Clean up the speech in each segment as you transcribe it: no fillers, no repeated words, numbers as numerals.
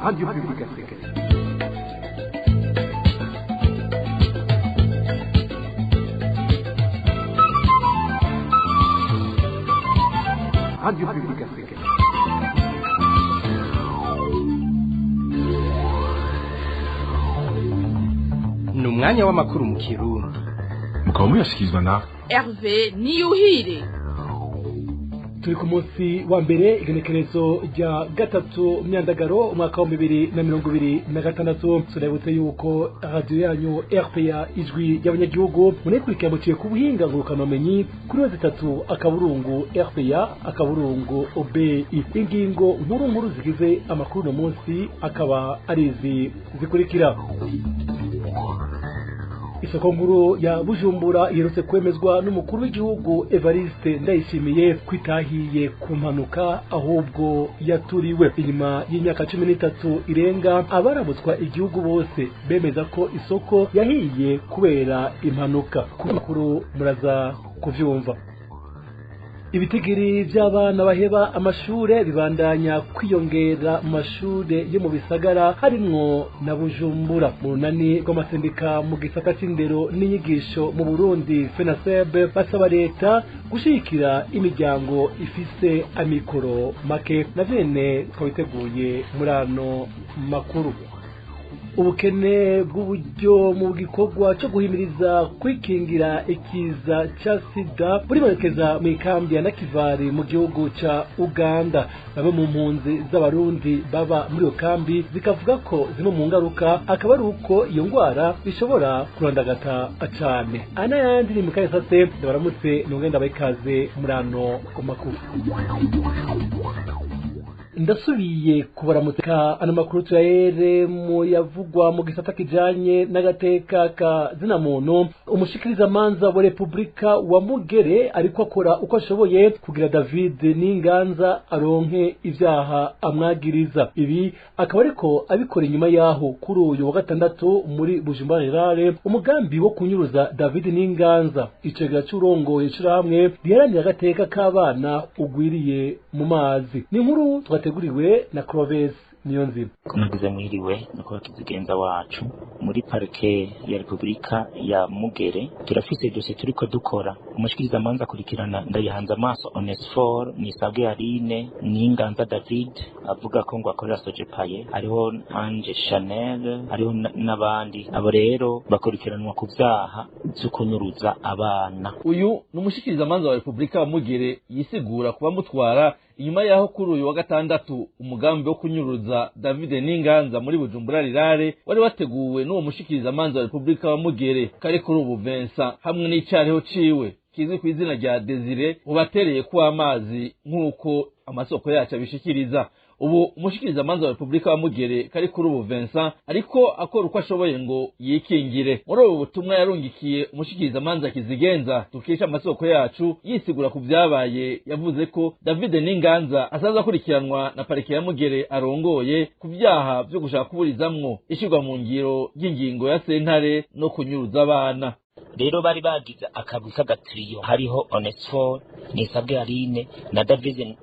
Radio Publique Africaine. Radio Publique Africaine. Ni umwanya w'amakuru mu Kirundi. Mukaba muyashyikirizwa na Hervé Niyuhire. Turi ku munsi wa mbere igenekerezo rya gatatu myandagaro umwaka wa 2026. Turabutse yuko radio yanyu RPA ijwi y'abanyagihugu munekurikira muciye ku buhinga ngurukanabumenyi kuri wese 3 akaburungu RPA akaburungu OBI. Ingingo nkuru zigize amakuru no munsi akaba arizi zikurikira. Isoko nkuru ya Bujumbura iherutse kwemezwa n'umukuru w'igihugu Evariste Ndayishimiye kwitahiye ku mpanuka ahubwo yaturiwe. Inyuma y'imyaka 13 irenga abarabutswa igihugu bose bemeza ko isoko yahiye kubera impanuka. Ku makuru muraza kuvyumva. Ibitigiri by'abana baheba amashure bibandanya kwiyongera mu mashure yo mu bisagara harimwo na Bujumbura. Mu runani rw'amasendika mu gisata c'indero n'inyigisho mu Burundi FENASEB basaba leta gushikira imiryango ifise amikoro make na bene twabiteguye muri ano makuru. Ubukene bw'uburyo mu gikorwa cyo guhimiriza kwikingira ikiza ca sida buribonekeza mu ikambi ya Nakivari mu gihugu ca Uganda. Bamwe mu mpunzi z'abarundi baba muri iyo kambi zikavuga ko zimwe mu ngaruka akaba ari uko iyo ngwara ishobora kurandagata cane. Ana yandi ni mukaye sase baramutse nongenda bayikaze muri ano makuru. Ndasubiye kubaramutsa ano makuru tuyahere mu yavugwa mu gisata kijanye n'agateka ka zina muntu. Umushikiriza manza wa Republika wa Mugere ariko akora uko ashoboye kugira David Ninganza aronke ivyaha amwagiriza. Ibi akaba ariko abikora inyuma yaho kuri uyu wa gatandatu muri Bujumbura Rirare umugambi wo kunyuruza David Ninganza icegera c'urongoye hamwe riharanira agateka k'abana ugwiriye mu mazi. Ni nkuru twateguriwe na Clovis Niyonzima. Kunagize mwiriwe nuko tuzigenza wacu muri parke ya Republika ya Mugere turafise dosiye turiko dukora. Umushikiriza manza kurikirana ndayihanze amaso Onesphore Nisabwe Aline Ninganza David avuga ko ngo akorera Sojepaye, hariho Ange Chanel, hariho n'abandi. Abo rero bakurikiranwa ku vyaha byo kunyuruza abana. Uyu numushikiriza manza wa Republika wa Mugere yisigura kuba mutwara inyuma yaho kuri uyu wa gatandatu umugambi wo kunyuruza David Ninganza muri Bujumbura Rirare wari wateguwe n'uwo mushikiriza manza wa Republika wa Mugere kare kuri ubu Vincent hamwe n'icareho ciwe kizwi ku izina rya Desire ubatereye ku amazi nk'uko amasoko yacu abishikiriza. Ubu umushikiriza manza wa Republika wa Mugere kari kuri ubu Vincent ariko akora uko ashoboye ngo yikingire. Muri ubu butumwa yarungikiye umushikiriza manza Kizigenza tukisha amasoko yacu yisigura ku vyabaye yavuze ko David Ninganza asaza kurikiranwa na parike ya Mugere arongoye ku vyaha byo gushaka kuburizamwo ishirwa mu ngiro y'ingingo ya sentare no kunyuruza abana. Rero bari bagize akagwi k'agatriyo hariho Onesphore Nisabwe Aline na David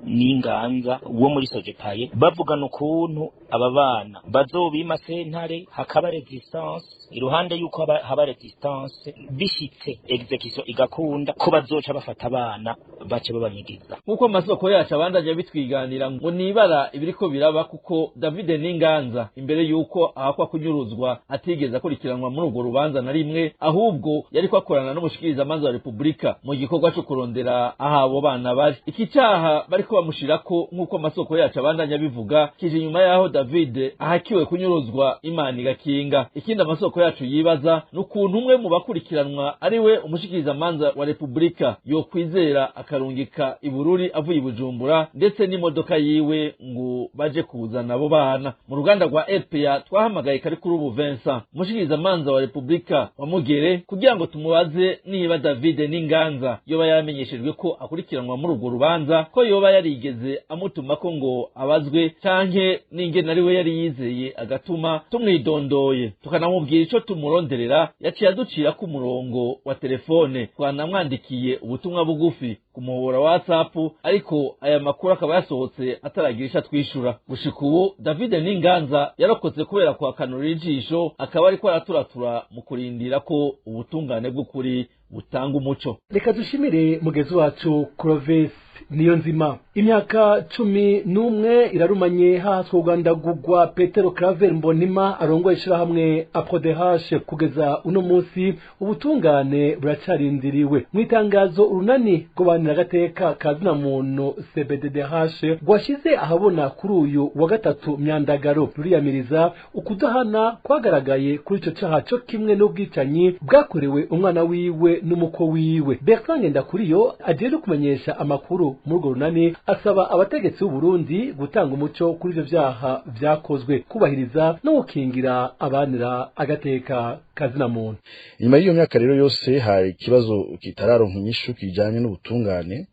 Ninganza wo muri Sojepaye bavugana ukuntu aba bana bazobima sentare hakaba resistance iruhande yuko haba resistance bishitse execution igakunda ko bazoca bafata abana bace babanyigiza. Nkuko amasoko yacu abandanya bitwiganira ngo nibara ibiriko biraba kuko David Ninganza imbere yuko ahakwa kunyuruzwa atigeze akurikiranwa muri urwo rubanza na rimwe, ahubwo yariko akorana n'umushikiriza manza wa Republika mu gikorwa cyo kurondera ahabo bana bari. Iki cyaha bariko bamushirako nkuko amasoko yacu abandanya bivuga kije nyuma yaho David ahakiwe kunyuruzwa Imana igakinga. Ikindi amasoko yacu yibaza n'ukuntu umwe mu bakurikiranwa ari we umushikiriza manza wa Republika yo kwizera akarungika ibururi avuye i Bujumbura ndetse n'imodoka yiwe ngo baje kuzana abo bana. Mu ruganda rwa RPA twahamagaye kari kuri ubu Vincent umushikiriza manza wa Republika wa Mugere kugira ngo tumubaze niba David Ninganza yoba yamenyeshejwe ko akurikiranwa muri urwo rubanza, ko yoba yarigeze amutuma ko ngo abazwe canke n'ingene ari we yari yizeye agatuma tumwidondoye tukanamubwira ico tumuronderera. Yaciye aducira ku murongo wa telefone, twanamwandikiye ubutumwa bugufi ku muhora wa WhatsApp, ariko aya makuru akaba yasohotse ataragira ico twishura. Gushika ubu David Ninganza yarokotse kubera kwakanura ijisho, akaba ariko araturatura mu kurindira ko ubutungane bw'ukuri butanga umuco. Reka dushimire mugezi wacu Clovis Niyonzima. Imyaka 11 irarumanye hahatswe ugandagurwa Petero Claver Mbonima arongoye ishirahamwe APRODH. Kugeza uno munsi ubutungane buracarindiriwe. Mwitangazo urunani gobanira gateka kazina muntu CBDDH gwashize ahabona kuri uyu wa gatatu myandagaro ruriyamiriza ukudahana kwagaragaye kuri ico caha cyo kimwe n'ubwicanyi bwakorewe umwana wiwe n'umuko wiwe. Bertrand Ndakuriyo agiye kumenyesha amakuru muri urwo runani, asaba abategetsi b'u Burundi gutanga umuco kuri ivyo vyaha vyakozwe, kubahiriza no gukingira abanira agateka kazina muntu. Nyuma y'iyo myaka rero yose hari ikibazo kitararonka inyishu kijanye n'ubutungane.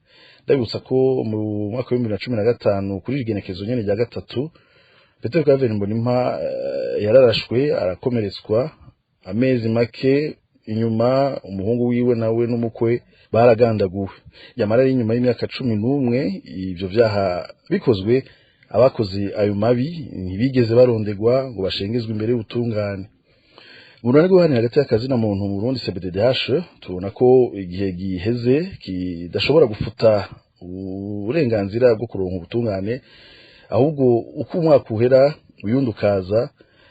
Ndabutsa ko mu mwaka wa 2015 kuri igenekezo nyene rya gatatu Petero Claver Mbonimpa yararashwe arakomeretswa. Amezi make inyuma umuhungu wiwe nawe n'umukwe baragandaguwe. Yamara ari nyuma y'imyaka 11 ivyo vyaha bikozwe, abakoze ayo mabi ntibigeze barondegwa ngo bashengezwe imbere y'ubutungane. Urunani guhanira hagati y'akazina muntu mu Burundi CBDDH tubona ko igihe giheze kidashobora gufuta uburenganzira bwo kuronka ubutungane, ahubwo uko umwaka uhera uyundukaza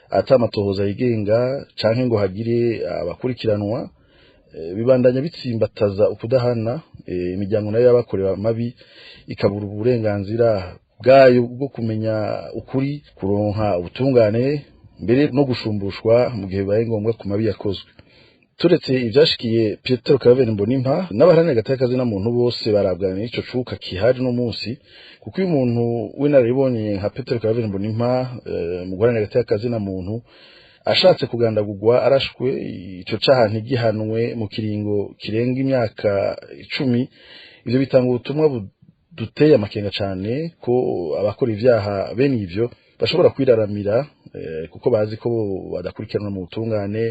atamatohoza yigenga canke ngo hagire abakurikiranwa, bibandanya bitsimbataza ukudahana. Imiryango nayo y'abakorewe amabi ikabura uburenganzira bwayo bwo kumenya ukuri, kuronka ubutungane, mbere no gushumbushwa mu gihe bibaye ngombwa ku mabi yakozwe. Turetse ivyashikiye Petero Claver Mbonimpa n'abaharanira agateka kazina muntu bose barabwana n'ico cuka kihari no munsi, kuko uyu muntu w'inararibonye nka Petero Claver Mbonimpa mu guharanira agateka kazina muntu ashatse kugandagurwa arashwe, ico caha ntigihanwe mu kiringo kirenga imyaka 10. Ivyo bitanga ubutumwa duteye amakenga cane ko abakora ivyaha bene ivyo bashobora kwiraramira, kuko bazi ko badakurikiranwa mu butungane,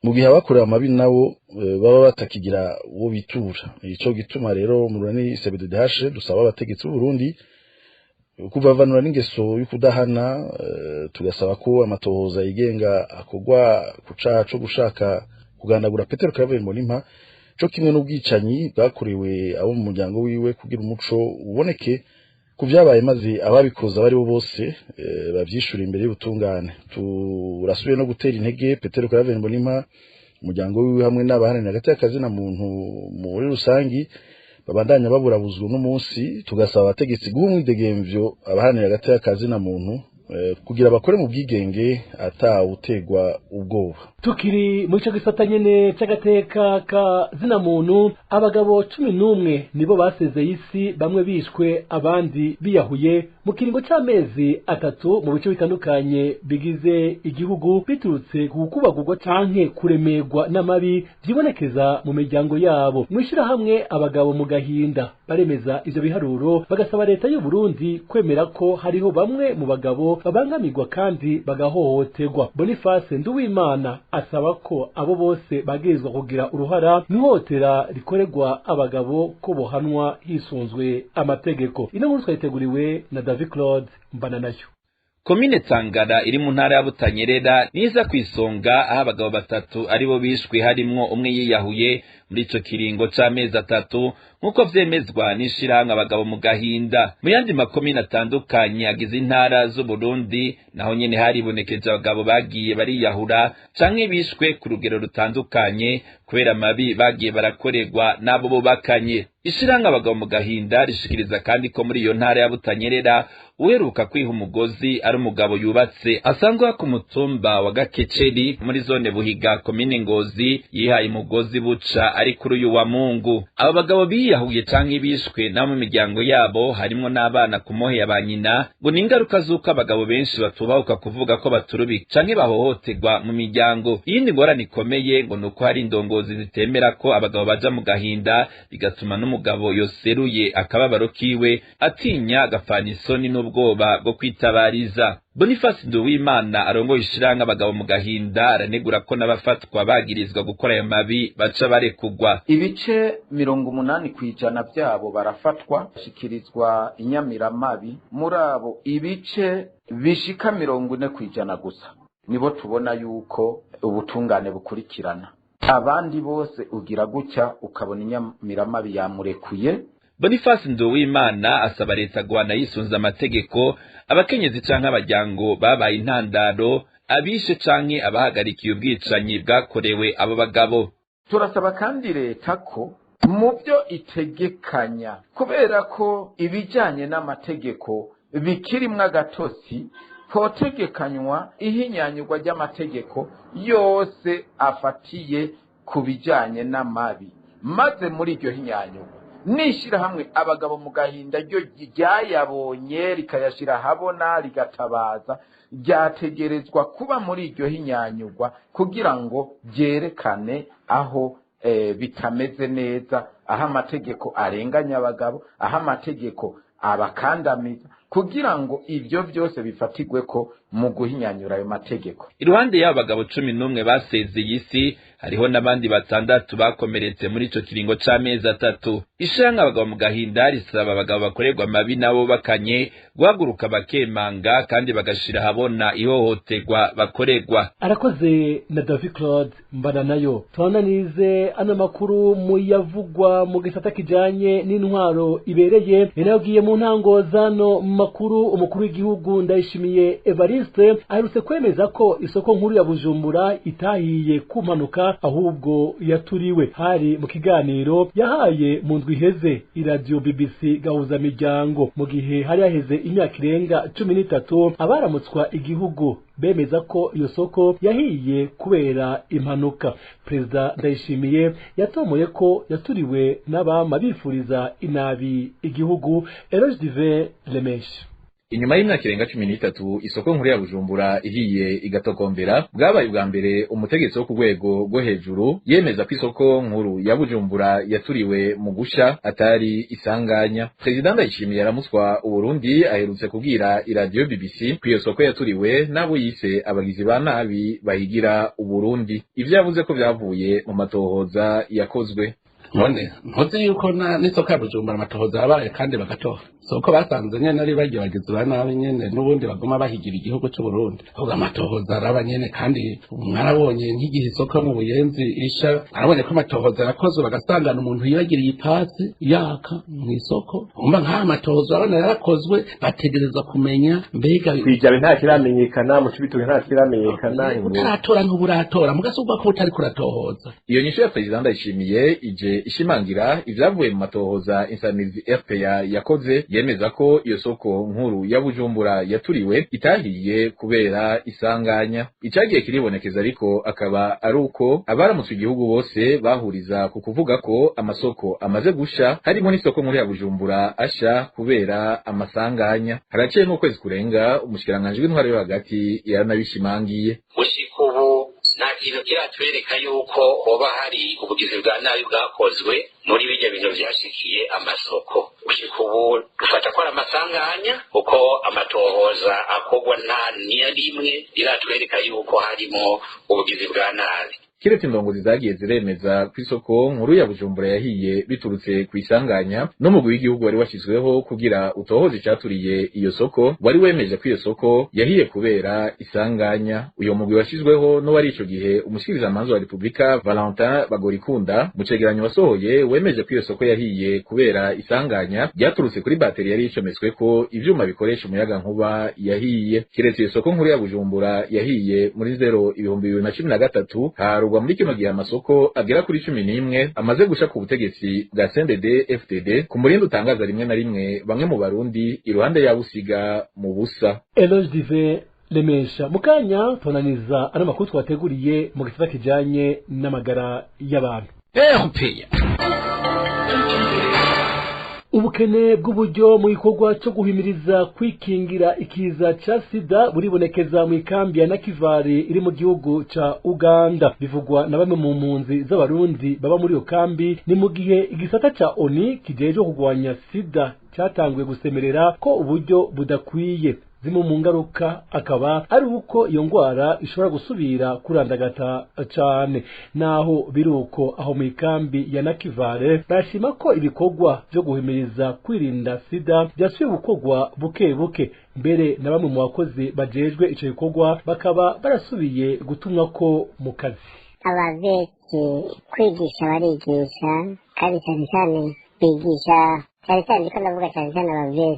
mu gihe abakorewe amabi nabo baba batakigira uwo bitura. Ico gituma rero mu runani CBDDH dusaba abategetsi b'u Burundi kuvavanura n'ingeso y'ukudahana, tugasaba ko amatohoza yigenga akogwa ku caha co gushaka kugandagura Petero Claver Mbonimpa, co kimwe n'ubwicanyi bwakorewe abo mu muryango wiwe, kugira umuco uboneke ku vyabaye, maze ababikoza bari bo bose bavyishura imbere y'ubutungane. Turasubiye no gutera intege Petero Claver Mbonimpa, umuryango wiwe hamwe n'abaharanira agateka kazina muntu muri rusangi babandanya baburabuzwa n'umunsi. Tugasaba abategetsi guha umwidegemvyo abaharanira agateka kazina muntu kugira bakore mu bwigenge atawutegwa ubwoba. Tukiri mu cyo gisata nyene cy'agateka kazina muntu, abagabo 11 nibo basezeye isi, bamwe bishwe abandi biyahuye mu kiringo cy'amezi 3 mu bice bitandukanye bigize igihugu, biturutse ku kubagurwa canke kuremerwa n'amabi byibonekeza mu miryango yabo. Mwishira hamwe abagabo mu gahinda baremeza ivyo biharuro, bagasaba leta y'u Burundi kwemera ko hariho bamwe mu bagabo babangamirwa kandi bagahohoterwa. Boniface Nduwimana asaba ko abo bose bagirizwa kugira uruhara n'ihotera rikoregwa abagabo ko bohanwa hisunzwe amategeko. Ino nkuru twayiteguriwe na David Claude Mbananayo. Komine Tangara iri mu ntara ya Butanyerera niza kwisonga aho abagabo 3 aribo bishwe, harimwo umwe yiyahuye muri ico kiringo c'amezi 3 nkuko vyemezwa n'ishirahamwe abagabo mu gahinda. Mu yandi makomine atandukanye agize intara z'u Burundi naho nyene haribonekeje abagabo bagiye bariyahura canke bishwe ku rugero rutandukanye kubera amabi bagiye barakorerwa n'abo bubakanye. Ishirahamwe abagabo mu gahinda rishikiriza kandi ko muri iyo ntara ya Butanyerera uheruka kwiha umugozi ari umugabo yubatse asanzwe ku mutumba wa Gakeceri muri zone Buhiga komine Ngozi, yihaye umugozi buca ari kuri uyu wa Mungu. Abo bagabo biyahuye canke bishwe na mu miryango yabo harimo n'abana ku mohe ya banyina, ngo ni ingaruka z'uko abagabo benshi batubahuka kuvuga ko baturubika canke bahohoterwa mu miryango. Iyindi ngorane ikomeye ngo nuko hari indongozi zitemera ko abagabo baja mu gahinda, bigatuma n'umugabo yoseruye akababaro kiwe atinya agafana isoni n'ubwoba bwo kwitabariza. Boniface Nduwimana arongoye ishirahamwe abagabo mu gahinda aranegura ko n'abafatwa bagirizwa gukora ayo mabi baca barekugwa. Ibice 80% byabo barafatwa bashikirizwa inyamiramabi, muri abo ibice bishika 40% gusa nibo tubona yuko ubutungane bukurikirana. Abandi bose ugira gutya ukabona inyamiramabi yamurekuye. Boniface Nduwimana asaba leta guhana yisunze amategeko abakenyezi canke abajyango babaye intandaro, abishe canke abahagarikiye ubwicanyi bwakorewe abo bagabo. Turasaba kandi leta ko mu byo itegekanya, kubera ko ibijanye n'amategeko bikirimwe agatosi, hotegekanywa ihinyanyurwa ry'amategeko yose afatiye ku bijanye n'amabi, maze muri iryo hinyanyurwa nishira hamwe abagabo mu gahinda ryo ryayabonye rikayashira habona rigatabaza, ryategerezwa kuba muri iryo hinyanyurwa kugira ngo byerekane aho bitameze neza, aho amategeko arenganya abagabo, aho amategeko abakandamiza, kugira ngo ibyo byose bifatigwe ko mu guhinyanyura ayo mategeko. Iruhande y'abo bagabo 11 basezeye isi, hariho n'abandi 6 bakomeretse muri ico kiringo c'amezi 3. Ishanga abagabo mu gahinda risaba abagabo bakorerwa mabi nabo bakanye guhaguruka bakemanga kandi bagashira habona ihohoterwa bakorerwa. Arakoze na David Claude Mbananayo. Twananize ano makuru mu yavugwa mu gisata kijanye n'intwaro ibereye, yanagiye mu ntango zano makuru. Umukuru w'igihugu Ndayishimiye Evariste aherutse kwemeza ko isoko nkuru ya Bujumbura itahiye kumanuka, ahubwo yaturiwe. Hari mu kiganiro yahaye mu ndwi iheze iradio BBC gahuza miryango, mu gihe hari yaheze imyaka irenga 13 abaramutswa igihugu bemeza ko iyo soko yahiye kubera impanuka. Perezida Ndayishimiye yatomoye ko yaturiwe n'abama bifuriza inabi igihugu. Eloge Divin Lemesha. Inyuma y'imyaka irenga 13 isoko nkuru ya Bujumbura ihiye igatokombera, bwabaye ubwa mbere umutegetsi wo ku rwego rwo hejuru yemeza ko isoko nkuru ya Bujumbura yaturiwe mu gusha atari isanganya. President Ndayishimiye aramuswa Uburundi aherutse kubwira iradio BBC ko iyo soko yaturiwe nabo yise abagizi ba nabi bahigira Uburundi. Ivyo yavuze ko byavuye mu matohoza yakozwe. None nkoze yuko n'isoko ya Bujumbura amatohoza yabaye kandi bagatoha. Soko basanze nyene ari bagiye bagize banabe nyene n'ubundi bagoma bahigira igihugu cy'u Burundi. Ahubwo amatohoza araba nyene kandi mwarabonye nk'igihe isoko mu Buyenzi isha, arabonye ko amatohoza yakozwe bagasangana umuntu yibagiriye ipasi yaka mu isoko. Umva nka amatohoza abana yarakozwe, bategereza kumenya mbega kwijabe nta kiramenyekana, mu cibituye nta kiramenyekana, utaratora nk'uburatora mugasubwa ko utari kuratohoza. Iyo nyisho ya President Ndayishimiye ije ishimangira ivyavuye mu matohoza insanizi RPA yakoze, yemeza ko iyo soko nkuru ya Bujumbura yaturiwe itahiye kubera isanganya. Icagiye kiribonekeza ariko akaba ari uko abaramutse igihugu bose bahuriza ku kuvuga ko amasoko amaze gusha, harimo n'isoko nkuru ya Bujumbura asha kubera amasanganya. Haraciye mu kwezi kurenga umushikiranganje w'intwaro yo hagati yaranabishimangiye. Ubu nta kintu kiratwereka yuko hoba hari ubugizi bwa nabi bwakozwe muri bijya bintu byashikiye amasoko. Ubu dufata ko ari amasanganya kuko amatohoza akogwa nta rimwe riratwereka yuko harimo ubugizi bwa nabi. Kiretse indongozi zagiye ziremeza ku isoko nkuru ya Bujumbura yahiye biturutse ku isanganya, n'umugwi w'igihugu wari washyizweho kugira utohoze icaturiye iyo soko wari wemeje ko iyo soko yahiye kubera isanganya. Uyo mugwi washyizweho no wari ico gihe umushikirizamanza wa Republika Valentin Bagorikunda mu cegeranyo wasohoye wemeje ko iyo soko yahiye kubera isanganya ryaturutse kuri bateri yari icometswe ko ivyuma bikoresha umuyaga nkuba yahiye. Kiretse iyo soko nkuru ya Bujumbura yahiye muri 2013 harugwa muri kino gihe amasoko agera kuri 11 amaze gusha ku butegetsi bwa CNDD FDD ku murinda utangaza rimwe na rimwe bamwe mu Barundi iruhande yabusiga mu busa. Eloge Divin Lemesha. Mukanya tonaniza ano makuru twateguriye mu gisata kijanye n'amagara y'abantu. erupeya. ubukene bw'uburyo mu gikorwa cyo guhimiriza kwikingira ikiza ca sida buribonekeza mu ikambi ya Nakivari iri mu gihugu ca Uganda. Bivugwa na bamwe mu mpunzi z'abarundi baba muri iyo kambi, ni mu gihe igisata ca ONU kijejwe kurwanya sida cyatanguye gusemerera ko uburyo budakwiye. Zimwe mu ngaruka akaba ari uko iyo ngwara ishobora gusubira kurandagata cane. Naho biruko aho mu ikambi ya Nakivale barashima ko ibikorwa byo guhimiriza kwirinda sida byasubiye gukorwa buke buke, mbere na bamwe mu bakozi bajejwe ico gikorwa bakaba barasubiye gutumwa ko mu kazi. Abavyeyi kwigisha barigisha kandi cyane bigisha cyane cyane ko ndavuga cyane abavyeyi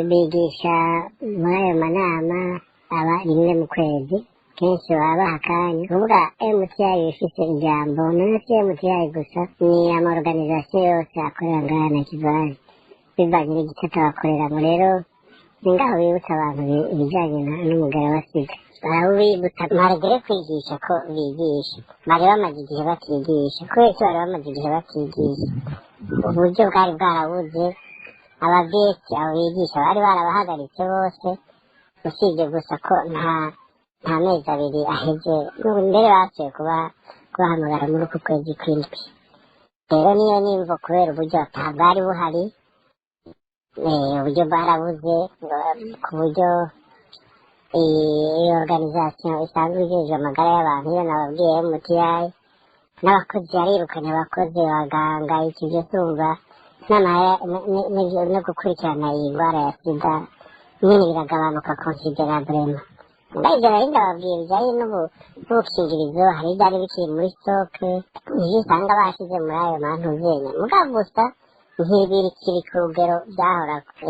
bigisha muri ayo manama aba rimwe mu kwezi, kenshi baba bahakanye kuvuga MTI ifise ijambo. None si MTI gusa, ni amaorganisation yose akorera ngaha Nakivale bivanye n'igisata bakoreramo. Rero ni ngaho bibutsa abantu ibijanye n'umugara wa sida, barawibutsa marigere kwigisha ko bigisha, bari bamaze igihe bakigisha. Kubera iki bari bamaze igihe bakigisha? Uburyo bwari bwarabuze, abavyeyi abo bigisha bari barabahagaritse bose, usibye gusa ko nta mezi abiri aheze mbere basuye kubahamagara muri uku kwezi kw'indwi. Rero niyo nimvo kubera uburyo bwari buhari, uburyo bwarabuze ku buryo iyi organisation isanzwe ijejwe amagara y'abantu iyo nababwiye MTI n'abakozi yarirukanye abakozi baganga iki byo tumva no gukurikirana iyi ndwara ya sida nyine biragabanuka considerablement. Ibyo nari ndababwira bijyanye n'ubukingirizo, hari ibyari bikiri muri stock, nivyo usanga bashize muri ayo mantu vyenya, mugabo gusa ntibikiri ku rugero byahorako.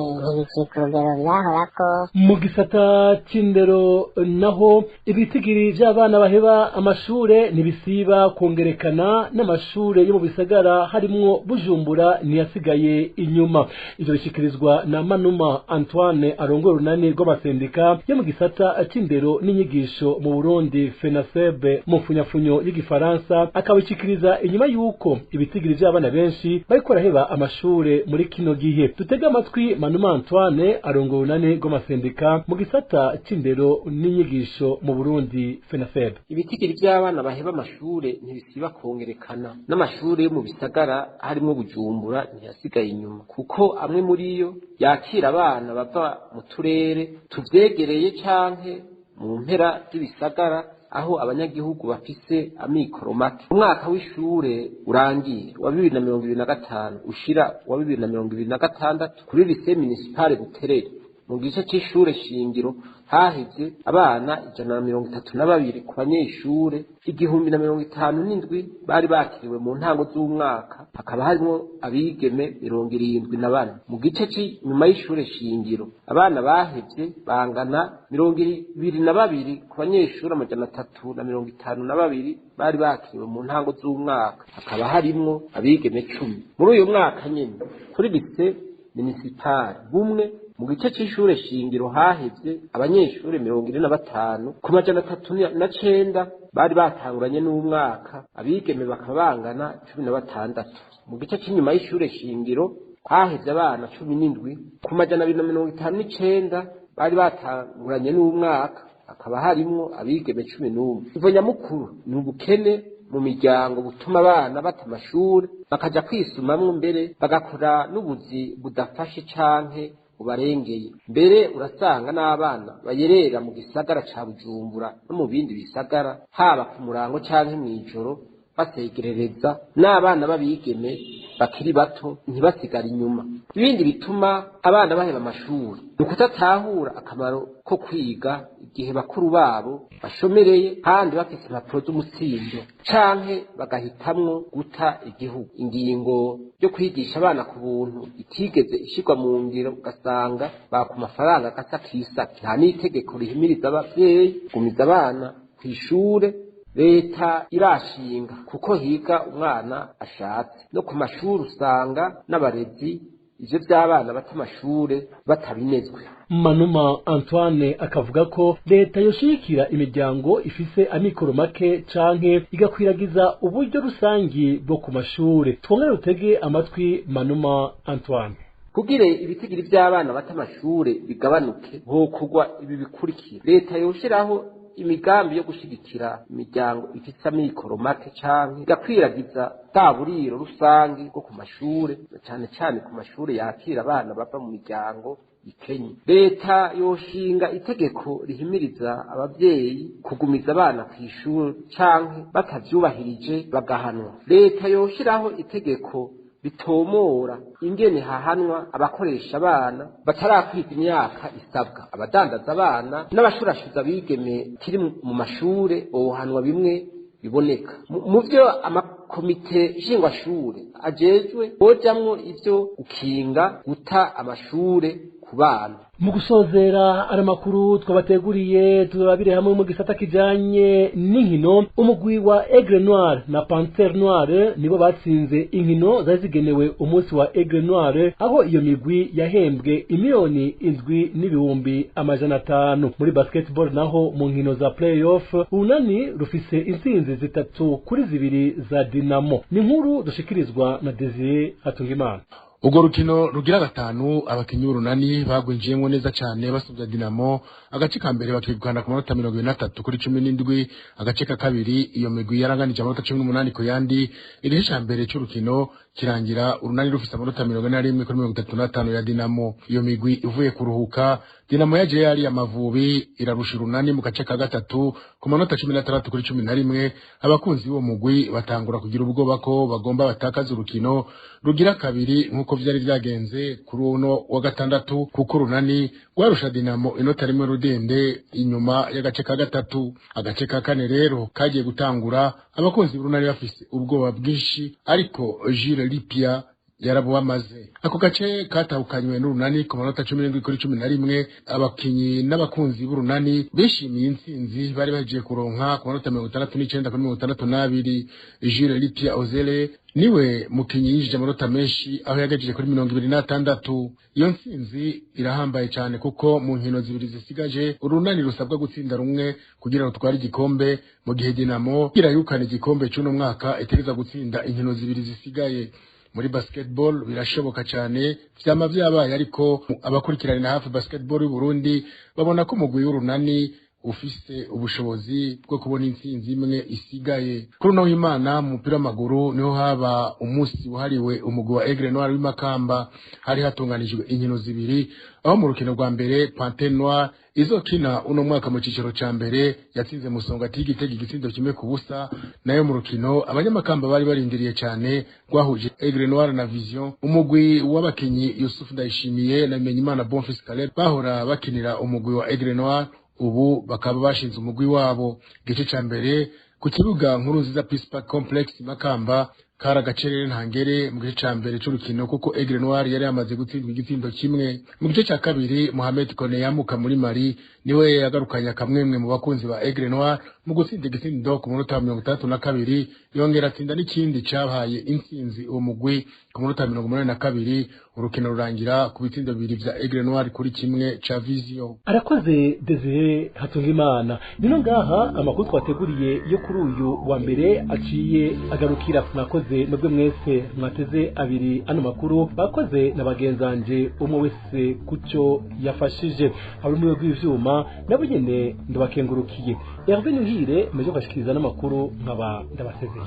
Mu gisata c'indero naho ibitigiri vy'abana baheba amashure ntibisiba kongerekana, n'amashure yo mu bisagara harimwo Bujumbura ntiyasigaye inyuma. Ivyo bishikirizwa na Manuma Antoine arongoye urunani rw'amasendika yo mu gisata c'indero n'inyigisho mu Burundi FENASEB mu mfunyafunyo y'igifaransa, akabishikiriza inyuma y'uko ibitigiri vy'abana benshi bariko baraheba amashure muri kino gihe. Tutega amatwi Manuma Antoine arongoye urunani rw'amasendika mu gisata c'indero n'inyigisho mu Burundi FENASEB. Ibitigiri vy'abana baheba amashure ntibisiba kongerekana, n'amashure yo mu bisagara harimwo Bujumbura ntiyasigaye inyuma, kuko amwe muri yo yakira abana bava mu turere tuvyegereye canke mu mpera z'ibisagara aho abanyagihugu bafise amikoro make. Umwaka w'ishure urangiye wa 2025 ushira wa 2026 kuri lycée municipale Buterere mu gice c'ishure shingiro haheze abana 132 ku banyeshure 1057 bari bakiriwe mu ntango z'umwaka, hakaba harimo abigeme 74. Mu gice nyuma y'ishure shingiro abana bahevye bangana 22 ku banyeshure 352 bari bakiriwe mu ntango z'umwaka, hakaba harimo abigeme 10. Muri uyu mwaka nyene kuri lycée municipale bumwe mu gice c'ishure shingiro hahevye abanyeshure 45 ku 309 bari batanguranye n'umwaka, abigeme bakaba bangana 16. Mu gice c'inyuma y'ishure shingiro hahevye abana 17 ku 259 bari batanguranye n'umwaka, hakaba harimwo abigeme 11. Ivo nyamukuru ni ubukene mu miryango butuma abana bata amashure bakaja kwisumamwo, mbere bagakora n'ubuzi budafashe canke ubarengeye. Mbere urasanga n'abana bayerera mu gisagara ca Bujumbura no mu bindi bisagara, haba ku murango canke mw'ijoro basegerereza, n'abana babigeme bakiri bato ntibasigara inyuma. Ibindi bituma abana baheba amashuri ni ukutatahura akamaro ko kwiga igihe bakuru babo bashomereye kandi bafite impapuro z'umutsindo, canke bagahitamwo guta igihugu. Ingingo yo kwigisha abana ku buntu itigeze ishirwa mu ngiro, ugasanga baka amafaranga gasa kisaki. Nta n'itegeko rihimiriza abavyeyi gumiza abana kw'ishure leta irashinga kuko higa umwana ashatse. No ku mashuri usanga n'abarezi ivyo vy'abana bata amashure batabinezwe. Manuma Antoine akavuga ko leta yoshikira imiryango ifise amikoro make canke igakwiragiza uburyo rusangi bwo ku mashure. Twongere utege amatwi Manuma Antoine. Kugire ibitigiri vy'abana bata amashure bigabanuke hokugwa ibi bikurikira: leta yoshiraho imigambi yo gushigikira imiryango ifite amikoro make canke igakwiragiza taburiro rusangi bwo ku mashure, cyane cyane ku mashure yakira abana bava mu miryango ikenye. Leta yoshinga itegeko rihimiriza abavyeyi kugumiza abana kw'ishure canke batavyubahirije bagahanwa. Leta yoshiraho itegeko bitomora ingene hahanwa abakoresha abana batarakwiza imyaka isabwa, abadandaza abana n'abashurashuza bigeme kiri mu mashure bohanwa bimwe biboneka. Mu vyo amakomite shingwashure ajejwe bojamwo ivyo gukinga guta amashure ku bana. Mu gusozera ari makuru twabateguriye turabire hamwe mu gisata kijanye n'inkino. Umugwi wa Aigle Noir na Panthère Noire nibo batsinze inkino zazigenewe umunsi wa Aigle Noir, aho iyo migwi yahembwe imiliyoni 7,500. Muri basketball naho mu nkino za playoff Urunani rufise intsinzi 3-2 za Dinamo. Ni nkuru dushikirizwa na Desire Hatungimana. Ugo rukino rugira gatanu abakinyi b'Urunani bagwinjiyemo neza cyane basubya Dinamo. Agace ka mbere bakigwana ku manota 23-17, agace ka kabiri iyo migwi yaranganije amanota 18 ku yandi. Iri cya mbere cy'urukino kirangira Urunani rufise amanota 41-35 ya Dinamo. Iyo migwi ivuye kuruhuka, Dinamo yaje yari amavubi irarusha Urunani mu gace ka gatatu ku manota 16-11. Abakunzi bo mugwi batangura kugira ubwoba ko bagomba batakaza urukino rugira kabiri nkuko vyari vyagenze kuri uno wa gatandatu, kuko Urunani rwarusha Dinamo inota rimwe rudende inyuma y'agace ka gatatu. Agace ka kane rero kagiye gutangura, abakunzi b'Urunani bafise ubwoba bwinshi, ariko Jules Lipia yarabwamaze. Ako gace katahukanywe n'Urunani ku manota 17-11. Abakinyi n'abakunzi b'Urunani bishimiye intsinzi bari bagiye kuronka ku manota 69-62. Jules Lipia Ozele niwe mukinyi yinjije amanota menshi, aho yagajeje kuri 26. Iyo ntsinzi irahambaye cyane kuko mu nkino zibiri zisigaje Urunani rusabwa gutsinda rumwe kugira rutware igikombe, mu gihe Dinamo irayukana igikombe cy'uno mwaka itereza gutsinda inkino zibiri zisigaye. Muri basketball birashoboka cyane vyama vyabaye, ariko abakurikirana hafi basketball y'u Burundi babona ko umugwi w'Urunani ufise ubushobozi bwo kubona intsinzi imwe isigaye. Kuri no Imana mu mupira w'amaguru niho haba umunsi wahariwe umugwi wa Aigle Noir w'imakamba. Hari hatunganijwe inkino zibiri, aho mu rukino rwa mbere Panthère Noire izokina uno mwaka mu ciciro ca mbere yatsinze Musongati igitego igitsindo kimwe ku busa. Nayo mu rukino abanyamakamba bari barindiriye cyane rwahuje Aigle Noir na Vision, umugwi w'abakinyi Yusuf Ndayishimiye na Menyimana Bonfils Caleb bahora bakinira umugwi wa Aigle Noir, ubu bakaba bashinze umugwi wabo. Igice ca mbere ku kibuga Nkurunziza Peace Park Complex Makamba kara gacerere ntangere mu gice ca mbere c'urukino, kuko Aigle Noir yari yamaze gutsindwa igitsindo kimwe. Mu gice ca kabiri Mohamed Kone yamuka muri Mali niwe yagarukanya kamwemwe mu bakunzi ba Aigle Noir mu gutsinda igitsindo ku munota 32, yongera atsinda n'ikindi cabaye intsinzi uwo mugwi ku munota 82. Urukino rurangira ku bitsindo bibiri vya Aigle Noir kuri kimwe ca Vision. Arakoze Desire Hatungimana. Nino ngaha amakuru twateguriye yo kuri uyu wa mbere aciye agarukira. Nakoze mwebwe mwese mwateze abiri ano makuru, bakoze na bagenzanje umwe wese kucyo yafashije. Hari umwe w'ivyuma nabo nyene ndabakengurukiye. Hervé Nuhire meje bashikiriza n'amakuru nkaba ndabasezeye.